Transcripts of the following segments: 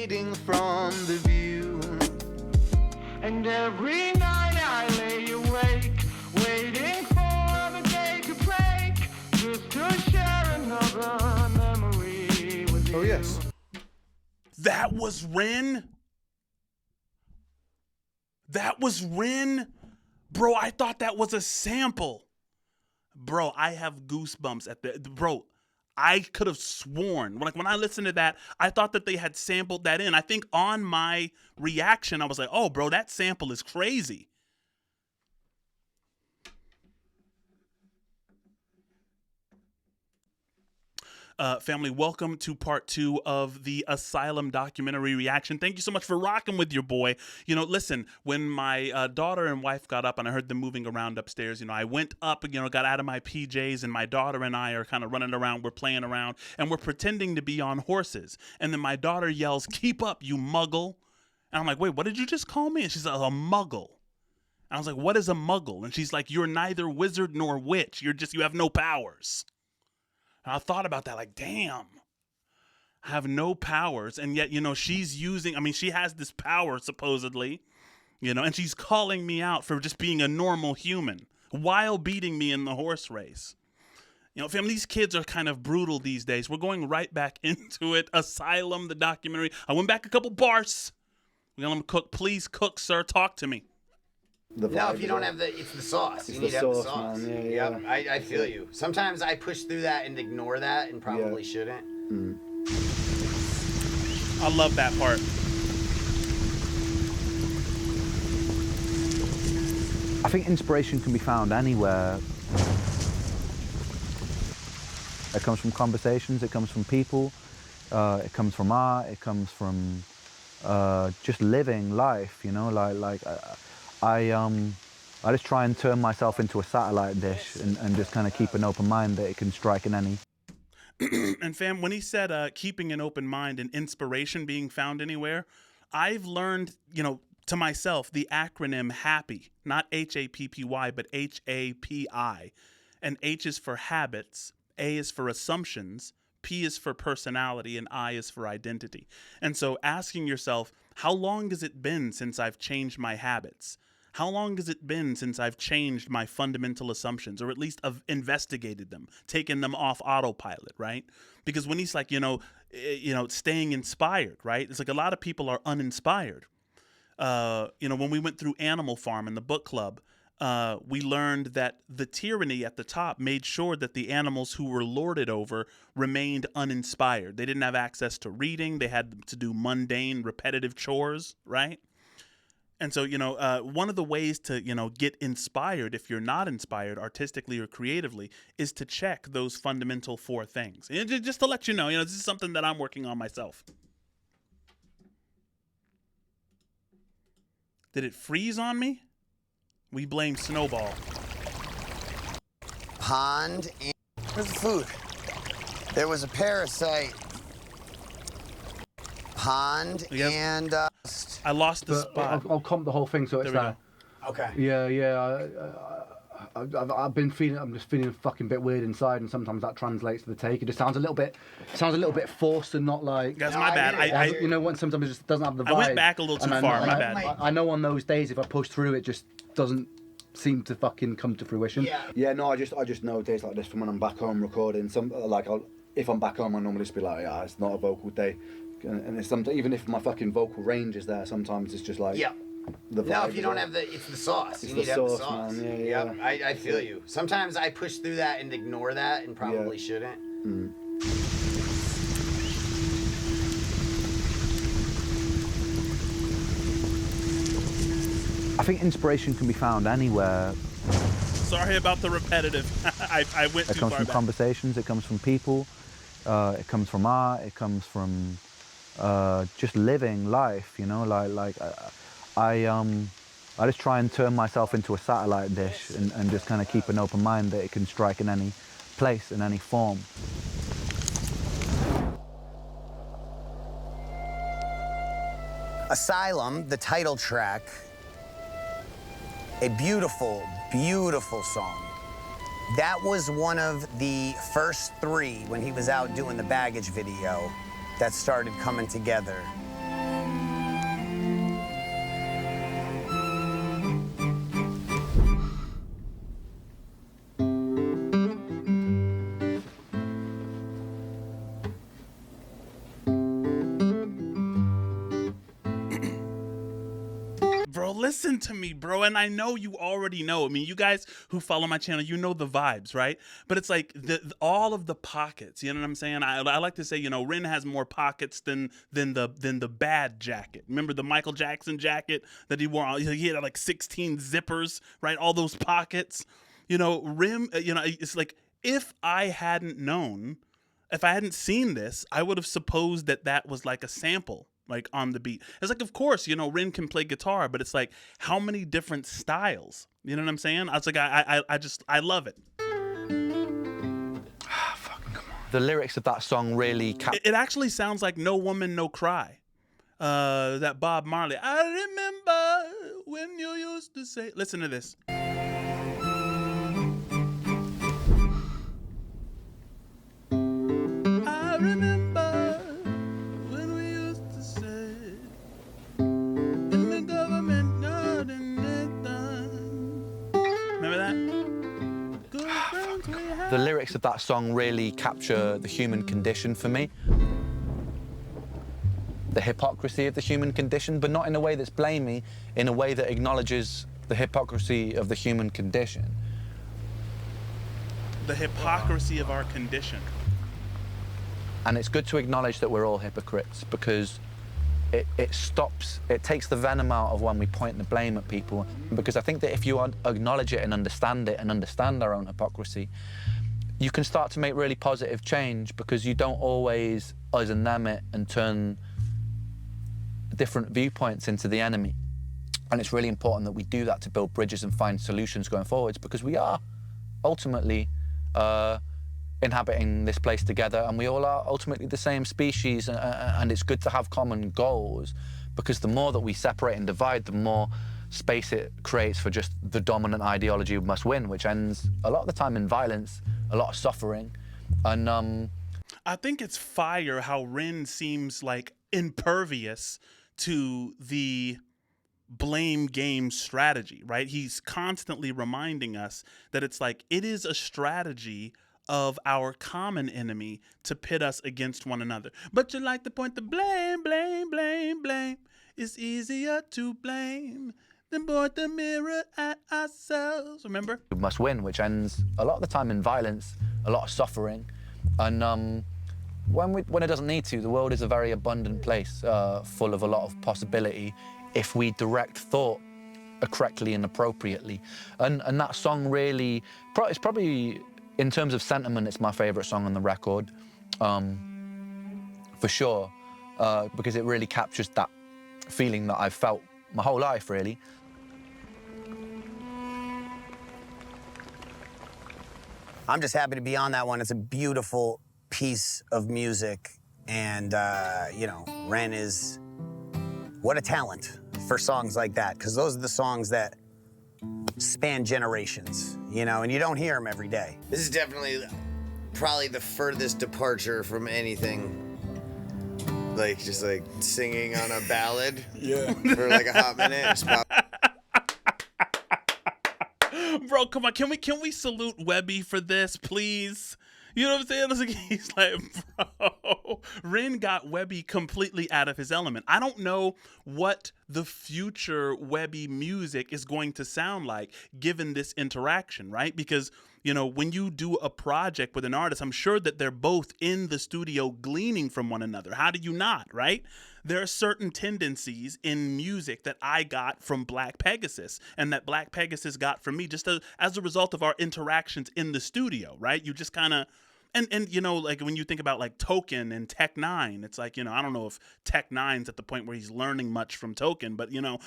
fading from the view. And every night I lay awake, waiting for the day to break, just to share another memory with you. Oh, yes. That was Ren? That was Ren? Bro, I thought that was a sample. Bro, I have goosebumps at the... Bro, I could have sworn. Like, when I listened to that, I thought that they had sampled that in. I think on my reaction, I was like, oh, bro, that sample is crazy. Family, welcome to part 2 of the Asylum documentary reaction. Thank you so much for rocking with your boy. You know, listen, when my daughter and wife got up and I heard them moving around upstairs, you know, I went up, you know, got out of my PJs, and my daughter and I are kind of running around. We're playing around and we're pretending to be on horses. And then my daughter yells, "Keep up, you muggle." And I'm like, wait, what did you just call me? And she's like, a muggle. And I was like, what is a muggle? And she's like, you're neither wizard nor witch. You have no powers. And I thought about that, like, damn, I have no powers. And yet, you know, she's using, I mean, she has this power, supposedly, you know, and she's calling me out for just being a normal human while beating me in the horse race. You know, fam, these kids are kind of brutal these days. We're going right back into it. Asylum, the documentary. I went back a couple bars. We got them cook. Please cook, sir. Talk to me. No, if you don't have it's the sauce. You need to have the sauce. Man. Yeah. Yep, I feel you. Sometimes I push through that and ignore that and probably shouldn't. Mm. I love that part. I think inspiration can be found anywhere. It comes from conversations, it comes from people, it comes from art, it comes from just living life, you know, I just try and turn myself into a satellite dish and just kind of keep an open mind that it can strike in any. And fam, when he said keeping an open mind and inspiration being found anywhere, I've learned, you know, to myself, the acronym HAPPY, not H-A-P-P-Y, but H-A-P-I. And H is for habits, A is for assumptions, P is for personality, and I is for identity. And so asking yourself, how long has it been since I've changed my habits? How long has it been since I've changed my fundamental assumptions, or at least I've investigated them, taken them off autopilot, right? Because when he's like, you know, staying inspired, right? It's like a lot of people are uninspired. You know, when we went through Animal Farm in the book club, we learned that the tyranny at the top made sure that the animals who were lorded over remained uninspired. They didn't have access to reading. They had to do mundane, repetitive chores, right? And so, you know, one of the ways to, you know, get inspired if you're not inspired artistically or creatively is to check those fundamental 4 things. And just to let you know, this is something that I'm working on myself. Did it freeze on me? We blame Snowball. Pond and... Where's the food? There was a parasite. Pond and... I lost the spot. I'll comp the whole thing so it's there. Okay. Yeah. I'm just feeling a fucking bit weird inside, and sometimes that translates to the take. It just sounds a little bit forced and not like. That's my bad. You know, when sometimes it just doesn't have the vibe. I went back a little too far. My bad. I know on those days if I push through, it just doesn't seem to fucking come to fruition. Yeah. No, I just know days like this from when I'm back home recording. If I'm back home, I normally just be like, yeah, it's not a vocal day. And it's sometimes, even if my fucking vocal range is there, sometimes it's just like the vibe. No, if you don't have it's the sauce. You need to have the sauce. Man. Yeah. I feel you. Sometimes I push through that and ignore that and probably shouldn't. Mm. I think inspiration can be found anywhere. Sorry about the repetitive. I went too far. It comes from conversations, it comes from people, it comes from art, it comes from just living life, you know, I just try and turn myself into a satellite dish and just kind of keep an open mind that it can strike in any place, in any form. Asylum, the title track, a beautiful, beautiful song. That was one of the first 3 when he was out doing the baggage video that started coming together. listen to me, bro. And I know you already know. I mean, you guys who follow my channel, you know the vibes, right? But it's like all of the pockets. You know what I'm saying? I like to say, you know, Ren has more pockets than the bad jacket. Remember the Michael Jackson jacket that he wore? He had like 16 zippers, right? All those pockets. You know, it's like if I hadn't known, if I hadn't seen this, I would have supposed that was like a sample, like on the beat. It's like, of course, you know, Ren can play guitar, but it's like, how many different styles? You know what I'm saying? I was like, I love it. Fucking come on. The lyrics of that song really It actually sounds like No Woman, No Cry. That Bob Marley. I remember when you used to say. Listen to this. I remember when we used to say in the government garden. Remember that? Good friends we had. The lyrics of that song really capture the human condition for me. The hypocrisy of the human condition, but not in a way that's blamey, in a way that acknowledges the hypocrisy of the human condition. The hypocrisy of our condition. And it's good to acknowledge that we're all hypocrites, because it takes the venom out of when we point the blame at people. Because I think that if you acknowledge it and understand our own hypocrisy, you can start to make really positive change, because you don't always us and them it and turn different viewpoints into the enemy. And it's really important that we do that to build bridges and find solutions going forwards, because we are ultimately inhabiting this place together, and we all are ultimately the same species, and it's good to have common goals, because the more that we separate and divide, the more space it creates for just the dominant ideology must win, which ends a lot of the time in violence, a lot of suffering. And I think it's fire how Ren seems like impervious to the blame game strategy, right? He's constantly reminding us that it's like, it is a strategy of our common enemy to pit us against one another. But you like to point the blame, blame, blame, blame. It's easier to blame than point the mirror at ourselves. Remember? we must win, which ends a lot of the time in violence, a lot of suffering. And when it doesn't need to, the world is a very abundant place, full of a lot of possibility if we direct thought correctly and appropriately. And that song really, it's probably, in terms of sentiment, it's my favorite song on the record, for sure, because it really captures that feeling that I've felt my whole life, really. I'm just happy to be on that one. It's a beautiful piece of music, and you know, Ren is, what a talent for songs like that, because those are the songs that span generations, you know, and you don't hear them every day. This is definitely probably the furthest departure from anything. Like, just like singing on a ballad for like a hot minute. Just pop. Bro, come on, can we salute Webby for this, please? You know what I'm saying? It's like, he's like, bro, Ren got Webby completely out of his element. I don't know what the future Webby music is going to sound like given this interaction, right? Because, you know, when you do a project with an artist, I'm sure that they're both in the studio gleaning from one another. How do you not, right? There are certain tendencies in music that I got from Black Pegasus and that Black Pegasus got from me just as a result of our interactions in the studio, right? You just kind of, and you know, like when you think about like Token and Tech Nine, it's like, you know, I don't know if Tech Nine's at the point where he's learning much from Token, but, you know,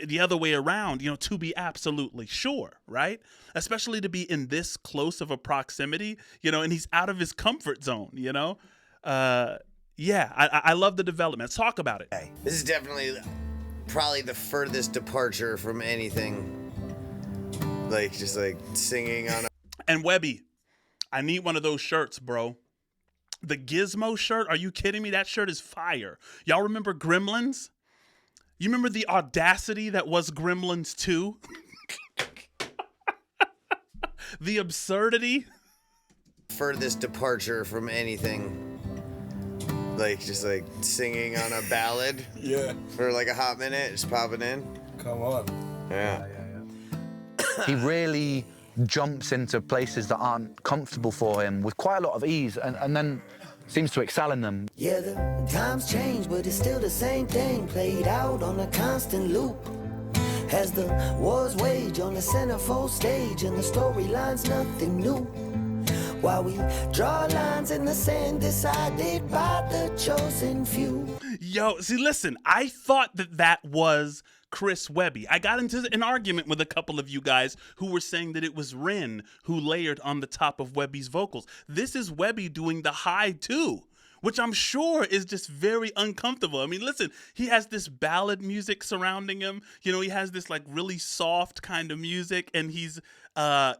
the other way around, you know, to be absolutely sure, right? Especially to be in this close of a proximity, you know, and he's out of his comfort zone, you know? Yeah, I love the development. Let's talk about it. This is definitely probably the furthest departure from anything. Like, just like singing on a... And Webby, I need one of those shirts, bro. The Gizmo shirt? Are you kidding me? That shirt is fire. Y'all remember Gremlins? You remember the audacity that was Gremlins 2? The absurdity? Furthest departure from anything. Like, just like singing on a ballad for like a hot minute, just popping in. Come on. Yeah. He really jumps into places that aren't comfortable for him with quite a lot of ease, and then seems to excel in them. Yeah, the times change, but it's still the same thing, played out on a constant loop. As the wars wage on the centerfold stage, and the storyline's nothing new. While we draw lines in the sand decided by the chosen few. Yo, see, listen, I thought that was Chris Webby. I got into an argument with a couple of you guys who were saying that it was Ren who layered on the top of Webby's vocals. This is Webby doing the high too, which I'm sure is just very uncomfortable. I mean, listen, he has this ballad music surrounding him. You know, he has this like really soft kind of music, and he's,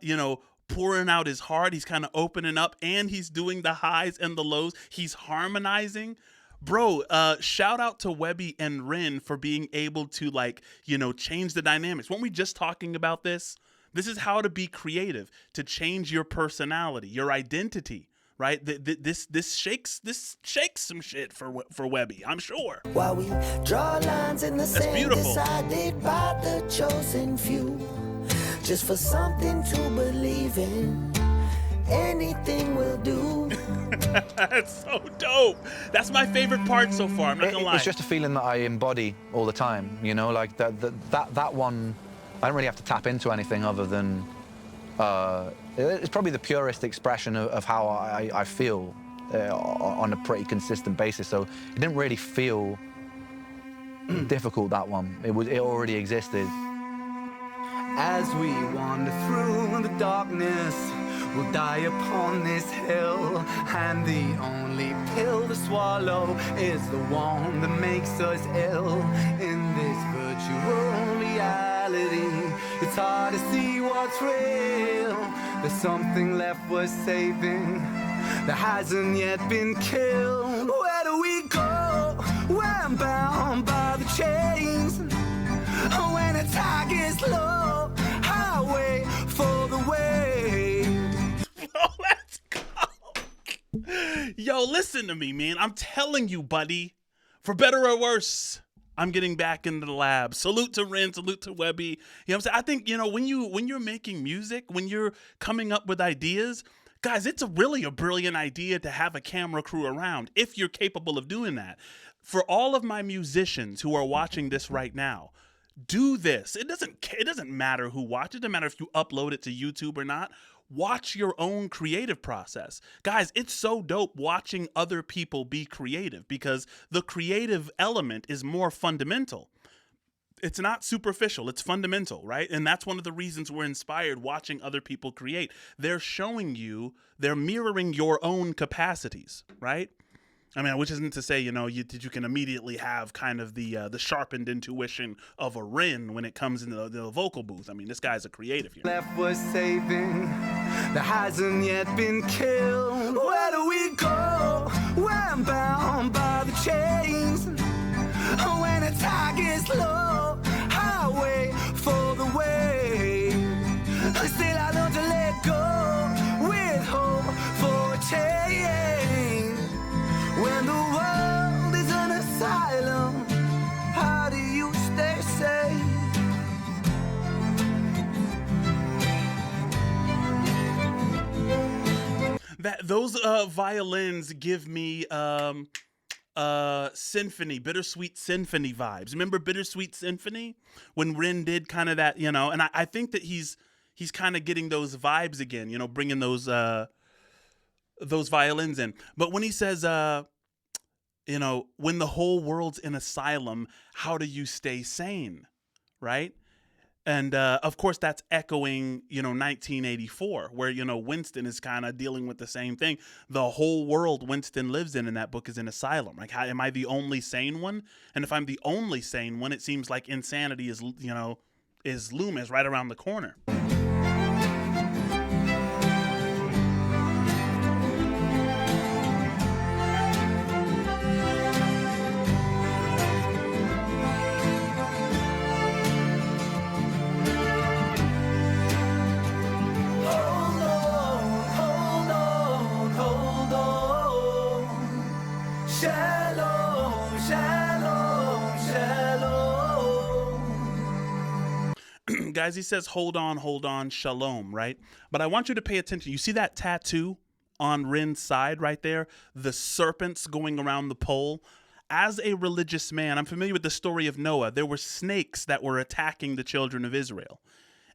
you know, pouring out his heart. He's kind of opening up, and he's doing the highs and the lows. He's harmonizing. Bro, shout out to Webby and Ren for being able to, like, you know, change the dynamics. Weren't we just talking about this? This is how to be creative, to change your personality, your identity, right? This shakes some shit for Webby, I'm sure. While we draw lines in the sand beautiful. decided by the chosen few, just for something to believe in. Anything will do. That's so dope. That's my favorite part so far. I'm not gonna lie. It's just a feeling that I embody all the time, you know, like that one, I don't really have to tap into anything other than, it's probably the purest expression of how I feel on a pretty consistent basis. So it didn't really feel difficult, that one. It already existed. As we wander through the darkness, we'll die upon this hill, and the only pill to swallow is the one that makes us ill. In this virtual reality, it's hard to see what's real. There's something left worth saving that hasn't yet been killed. Where do we go? We're bound by the chains. When the tide gets low, I wait for the wave. Oh, let's go. Yo, listen to me, man. I'm telling you, buddy. For better or worse, I'm getting back into the lab. Salute to Ren, salute to Webby. You know what I'm saying? I think, you know, when you're making music, when you're coming up with ideas, guys, it's really a brilliant idea to have a camera crew around if you're capable of doing that. For all of my musicians who are watching this right now, do this. It doesn't matter who watches. It doesn't matter if you upload it to YouTube or not. Watch your own creative process. Guys, it's so dope watching other people be creative, because the creative element is more fundamental. It's not superficial, it's fundamental, right? And that's one of the reasons we're inspired watching other people create. They're showing you, they're mirroring your own capacities, right? I mean, which isn't to say, you know, you can immediately have kind of the sharpened intuition of a Ren when it comes into the vocal booth. I mean, this guy's a creative here. Left was saving that hasn't yet been killed. Where do we go? We're bound by the chains. When the tide gets low, I wait for the wave. Still I learn to let go with hope for a change. When the world is an asylum, how do you stay safe? Those violins give me symphony, Bittersweet Symphony vibes. Remember Bittersweet Symphony when Ren did kind of that, you know? And I think that he's kind of getting those vibes again, you know, bringing those violins in. But when he says, you know, when the whole world's in asylum, how do you stay sane, right? And of course, that's echoing, you know, 1984, where, you know, Winston is kind of dealing with the same thing. The whole world Winston lives in that book is an asylum. Like, how, am I the only sane one? And if I'm the only sane one, it seems like insanity is, you know, is looming right around the corner. And guys, he says, hold on, shalom, right? But I want you to pay attention. You see that tattoo on Ren's side right there? The serpents going around the pole. As a religious man, I'm familiar with the story of Noah. There were snakes that were attacking the children of Israel.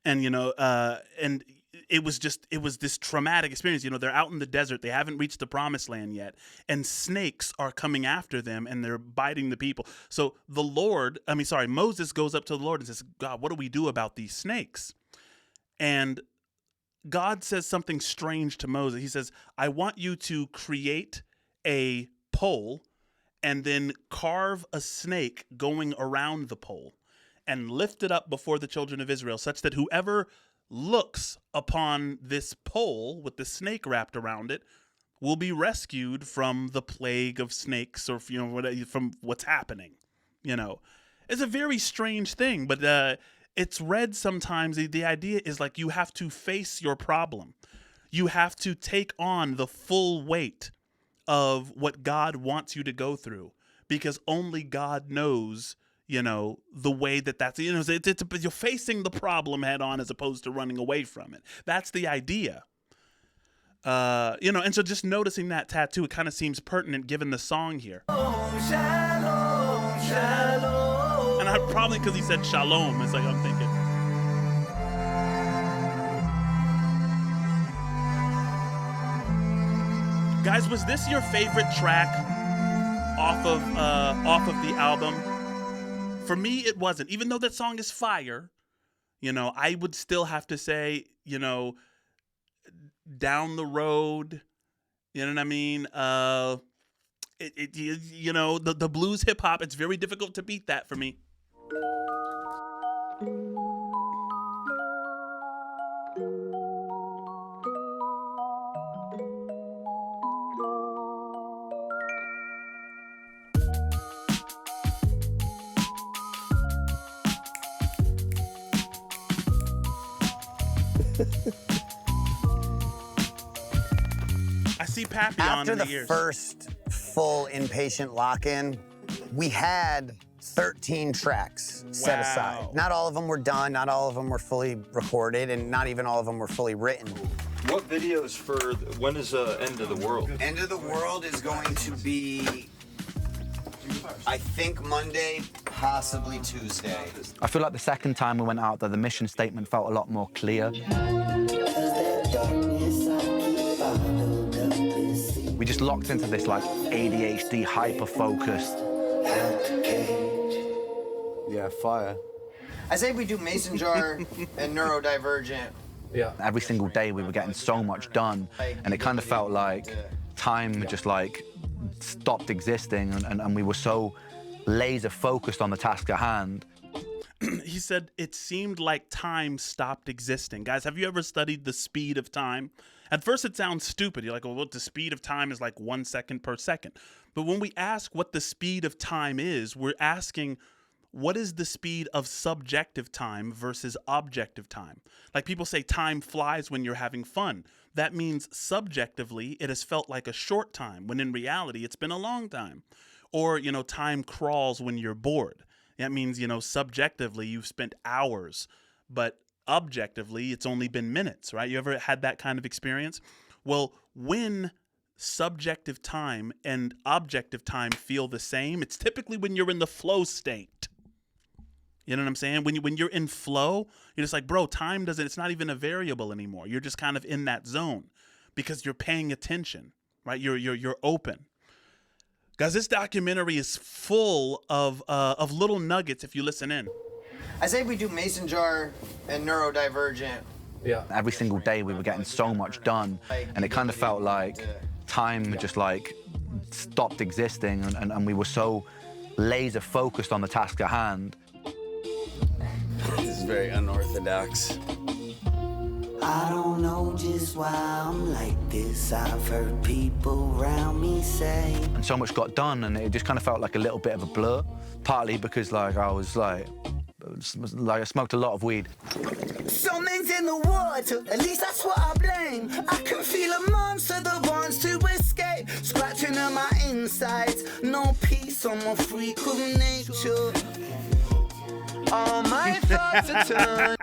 And, and it was this traumatic experience. They're out in the desert. They haven't reached the promised land yet. And snakes are coming after them and they're biting the people. So Moses goes up to the Lord and says, God, what do we do about these snakes? And God says something strange to Moses. He says, I want you to create a pole and then carve a snake going around the pole and lift it up before the children of Israel, such that whoever looks upon this pole with the snake wrapped around it will be rescued from the plague of snakes, or from what's happening. It's a very strange thing, but it's read sometimes. The idea is like you have to face your problem. You have to take on the full weight of what God wants you to go through, because only God knows, the way that's, you're facing the problem head on as opposed to running away from it. That's the idea. And so just noticing that tattoo, it kind of seems pertinent given the song here. Shalom, shalom. And probably because he said shalom, it's like I'm thinking. Guys, was this your favorite track off of the album? For me, it wasn't. Even though that song is fire, I would still have to say, Down the Road, you know what I mean? The blues hip hop, it's very difficult to beat that for me. I see Pappy on After in the the ears. first full inpatient lock-in, we had 13 tracks set aside. Not all of them were done, not all of them were fully recorded, and not even all of them were fully written. What videos when is End of the World? End of the World is going to be, I think, Monday, possibly Tuesday. I feel like the second time we went out there, the mission statement felt a lot more clear. We just locked into this like ADHD hyper-focused. Yeah, fire. I say we do mason jar and neurodivergent. Yeah. Every single day we were getting so much done, and it kind of felt like time just like stopped existing, and we were so laser focused on the task at hand. He said it seemed like time stopped existing. Guys, have you ever studied the speed of time? At first it sounds stupid. You're like, well, the speed of time is like 1 second per second. But when we ask what the speed of time is, we're asking, what is the speed of subjective time versus objective time? Like people say time flies when you're having fun. That means subjectively it has felt like a short time, when in reality it's been a long time. Or, time crawls when you're bored. That means, subjectively you've spent hours, but objectively it's only been minutes, right? You ever had that kind of experience? Well, when subjective time and objective time feel the same, it's typically when you're in the flow state. You know what I'm saying? When you're in flow, you're just like, bro, time it's not even a variable anymore. You're just kind of in that zone because you're paying attention, right? You're open. Guys, this documentary is full of little nuggets if you listen in. I say we do mason jar and neurodivergent. Yeah. Every single day we were getting so much done, and it kind of felt like time just like stopped existing, and we were so laser focused on the task at hand. This is very unorthodox. I don't know just why I'm like this. I've heard people around me say. And so much got done, and it just kind of felt like a little bit of a blur. Partly because I was like I smoked a lot of weed. Something's in the water, at least that's what I blame. I can feel a monster that wants to escape, scratching at my insides. No peace, I'm a freak of nature. All my thoughts are turned.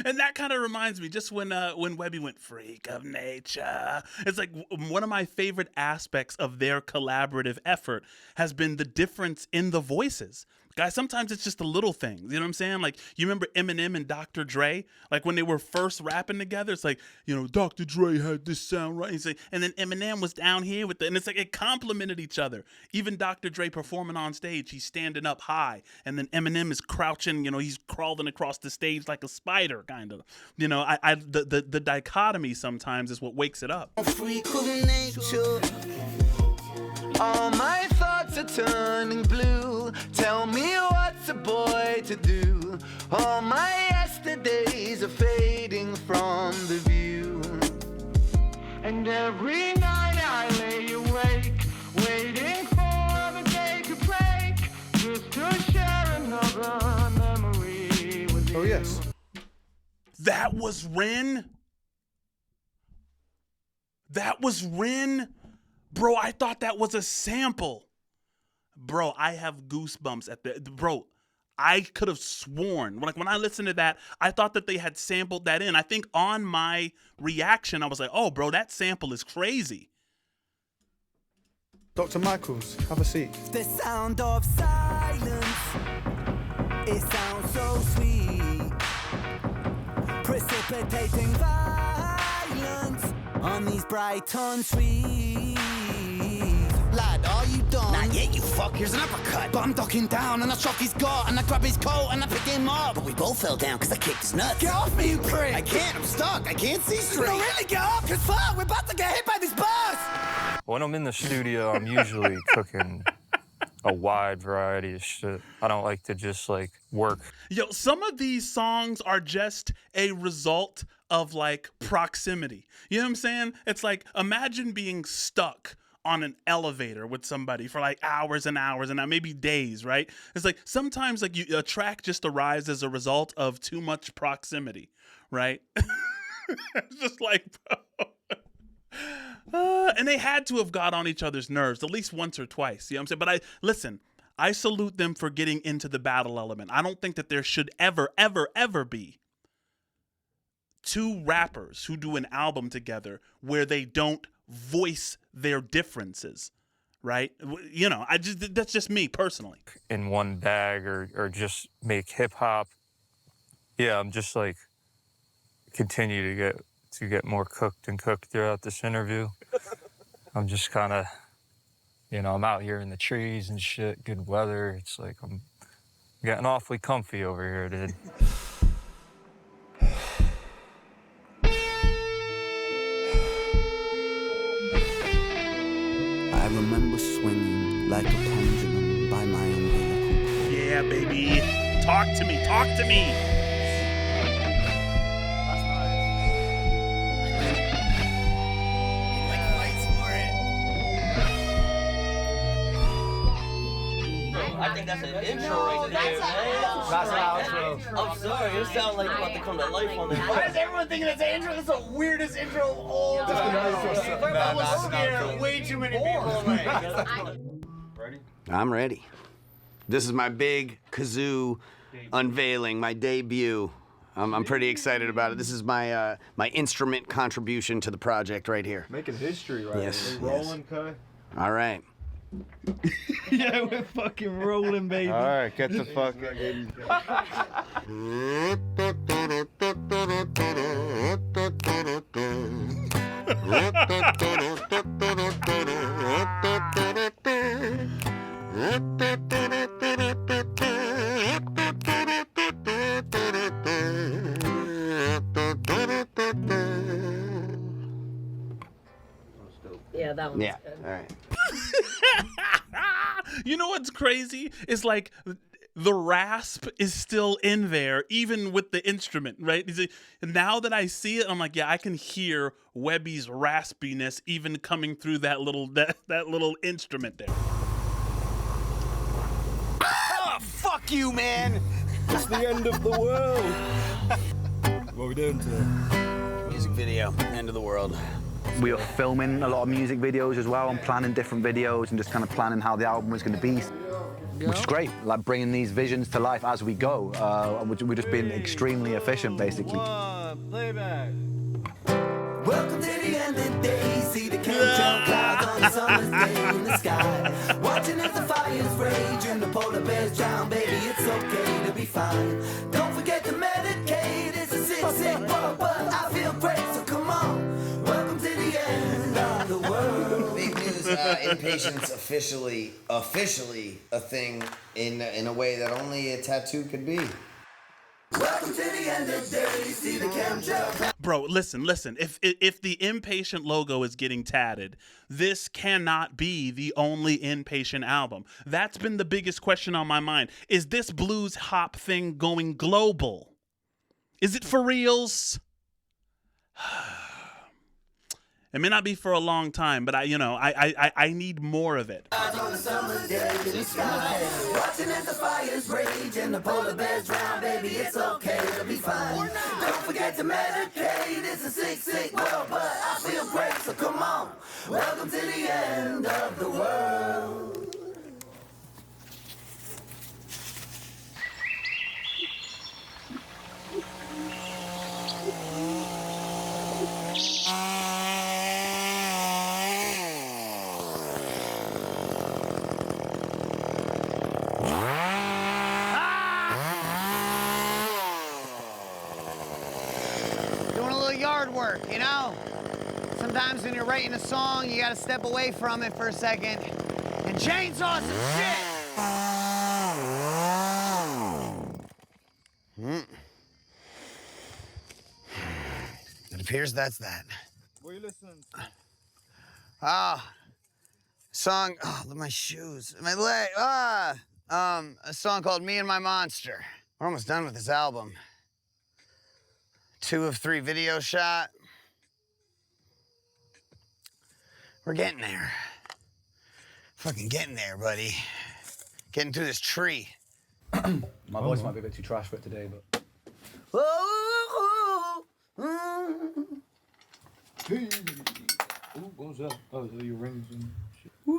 And that kind of reminds me, just when Webby went freak of nature, it's like one of my favorite aspects of their collaborative effort has been the difference in the voices. Guys, sometimes it's just the little things, you know what I'm saying? Like, you remember Eminem and Dr. Dre? Like, when they were first rapping together, it's like, you know, Dr. Dre had this sound right. And then Eminem was down here with and it's like it complemented each other. Even Dr. Dre performing on stage, he's standing up high. And then Eminem is crouching, you know, he's crawling across the stage like a spider, kind of. You know, the dichotomy sometimes is what wakes it up. Freak of nature. All my thoughts are turning blue. Tell me what's a boy to do. All my yesterdays are fading from the view. And every night I lay awake, waiting for the day to break, just to share another memory with you. Oh, yes. That was Ren? That was Ren? Bro, I thought that was a sample. Bro, I have goosebumps at the... Bro, I could have sworn. Like, when I listened to that, I thought that they had sampled that in. I think on my reaction, I was like, oh, bro, that sample is crazy. Dr. Michaels, have a seat. The sound of silence, it sounds so sweet. Precipitating violence on these Brighton streets. Lad, are you done? Not yet, you fuck. Here's an uppercut. But I'm ducking down and I shock his gut and I grab his coat and I pick him up. But we both fell down because I kicked his nuts. Get off me, you prick! I can't, I'm stuck. I can't see straight. No, really, get off, cause fuck, we're about to get hit by this bus! When I'm in the studio, I'm usually cooking a wide variety of shit. I don't like to just, like, work. Yo, some of these songs are just a result of, like, proximity. You know what I'm saying? It's like, imagine being stuck on an elevator with somebody for like hours and hours and maybe days, right? It's like sometimes like a track just arrives as a result of too much proximity, right? It's just like, bro. And they had to have got on each other's nerves at least once or twice, you know what I'm saying? But I salute them for getting into the battle element. I don't think that there should ever be two rappers who do an album together where they don't voice their differences, right? You know, that's just me personally. In one bag or just make hip hop. Yeah, I'm just like continue to get more cooked and cooked throughout this interview. I'm just kind of, you know, I'm out here in the trees and shit, good weather. It's like I'm getting awfully comfy over here, dude. I remember swinging like a pendulum by my umbilical. Yeah, baby. Talk to me. Talk to me. I think that's an intro right there, man. That's an outro. I'm sorry, it sounds like you're about to come to life on this. Why is everyone thinking that's an intro? That's the weirdest intro of all time. That was scared way too many people away. Ready? I'm ready. This is my big kazoo unveiling, my debut. I'm pretty excited about it. This is my my instrument contribution to the project right here. Making history right Yes, here. Rolling, Kai. All right. Yeah, we're fucking rolling, baby. All right, get the fuck. Yeah, that one's Yeah. good. All right. You know what's crazy? It's like the rasp is still in there, even with the instrument, right? Now that I see it, I'm like, yeah, I can hear Webby's raspiness even coming through that little instrument there. Oh, fuck you, man. It's the end of the world. What are we doing today? Music video, end of the world. We were filming a lot of music videos as well and planning different videos and just kind of planning how the album was going to be. which is great. Like bringing these visions to life as we go. We've just been extremely efficient, basically. Playback. Welcome to the end of the day. See the chemtrail clouds on a summer's day in the sky. Watching as the fires rage and the polar bears drown. Baby, it's okay to be fine. Don't forget to meditate. It's a sick world, but I feel great, so come on. Welcome to the end of the world. Big news, inpatient's officially a thing in a way that only a tattoo could be. Welcome to the end of the day. See the chemtrail. Bro, listen. If the Impatient logo is getting tatted, this cannot be the only Impatient album. That's been the biggest question on my mind. Is this blues hop thing going global? Is it for reals? It may not be for a long time, but I need more of it. On a summer's day in the sky. Watching as the fires rage and the polar bears drown. Baby, it's okay to be fine. Don't forget to medicate. It's a sick world, but I feel great, so come on. Welcome to the end of the world. Yard work, you know? Sometimes when you're writing a song, you gotta step away from it for a second and chainsaw some shit! It appears that's that. What are you listening to? Song, look at my shoes, my leg, a song called Me and My Monster. We're almost done with this album. 2 of 3 video shot. We're getting there. Fucking getting there, buddy. Getting through this tree. My voice might be a bit too trash for it today, but. Hey. Ooh, what was that? Oh, those are your rings and shit. Ooh,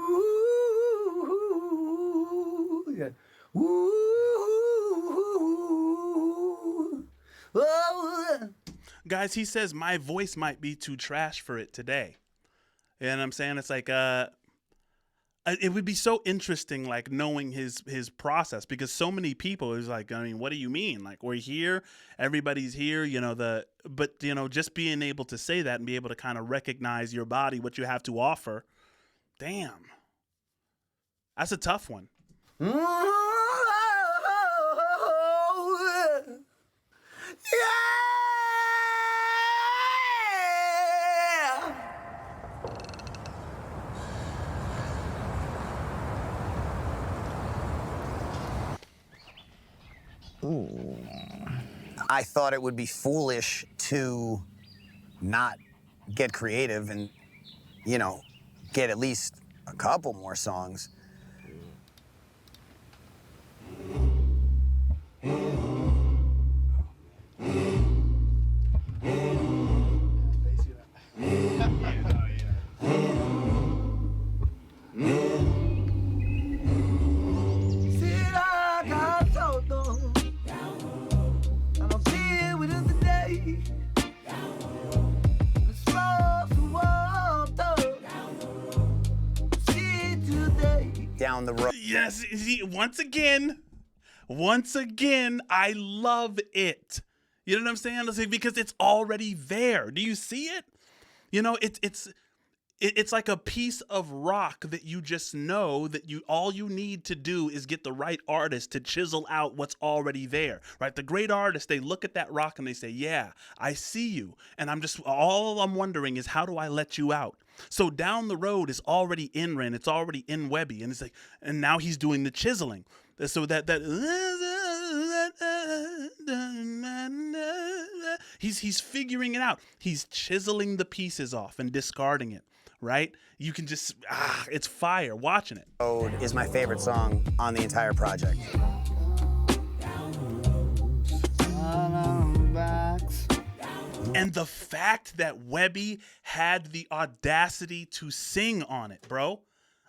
yeah. Ooh. Guys, he says my voice might be too trash for it today. You know what I'm saying? It's like it would be so interesting, like knowing his process, because so many people is like, I mean, what do you mean? Like, we're here, everybody's here, but just being able to say that and be able to kind of recognize your body, what you have to offer. Damn, that's a tough one. Ooh. I thought it would be foolish to not get creative and, get at least a couple more songs. Down the road. Yes, see, once again, I love it. You know what I'm saying? Because it's already there. Do you see it? It's like a piece of rock that you just know that all you need to do is get the right artist to chisel out what's already there, right? The great artists, they look at that rock and they say, yeah, I see you. And all I'm wondering is, how do I let you out? So Down the Road is already in Ren, it's already in Webby, and it's like, and now he's doing the chiseling. So that he's figuring it out. He's chiseling the pieces off and discarding it, right? You can just it's fire watching it. Road is my favorite song on the entire project. And the fact that Webby had the audacity to sing on it, bro.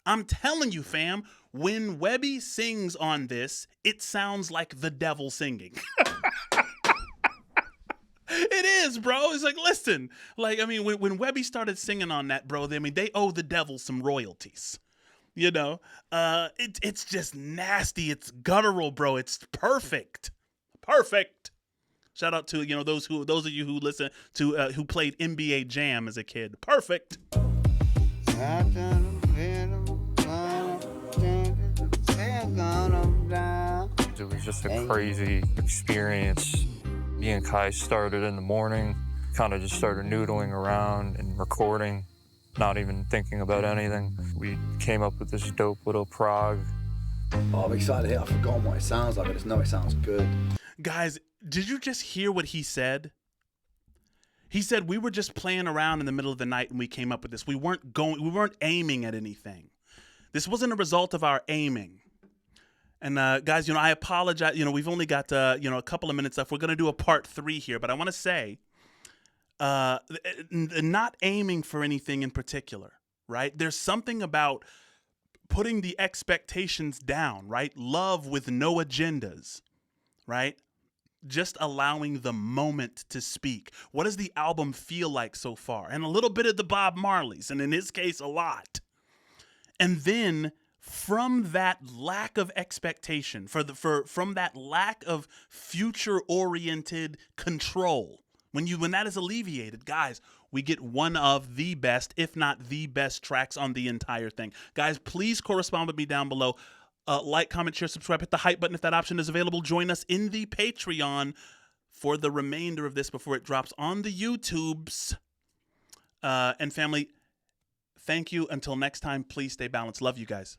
I'm telling you, fam, when Webby sings on this, it sounds like the devil singing. It is, bro. It's like, listen, like, I mean, when Webby started singing on that, bro, I mean, they owe the devil some royalties. You know, it's just nasty. It's guttural, bro. It's perfect. Perfect. Shout out to, you know, those of you who listen to, who played NBA Jam as a kid. Perfect. It was just a crazy experience. Me and Kai started in the morning, kind of just started noodling around and recording, not even thinking about anything. We came up with this dope little prog. Oh, I'm excited to hear. I've forgotten what it sounds like. I just know it sounds good. Guys, did you just hear what he said? He said we were just playing around in the middle of the night and we came up with this. We weren't aiming at anything. This wasn't a result of our aiming. And guys, you know, I apologize. You know, we've only got you know, a couple of minutes left. We're gonna do a part 3 here, but I want to say, not aiming for anything in particular, right? There's something about putting the expectations down, right? Love with no agendas, right? Just allowing the moment to speak. What does the album feel like so far? And a little bit of the Bob Marleys, and in his case, a lot. And then from that lack of expectation, from that lack of future-oriented control, when that is alleviated, guys, we get one of the best, if not the best, tracks on the entire thing. Guys, please correspond with me down below. Like, comment, share, subscribe, hit the hype button if that option is available. Join us in the Patreon for the remainder of this before it drops on the YouTubes. And family, thank you. Until next time, please stay balanced. Love you guys.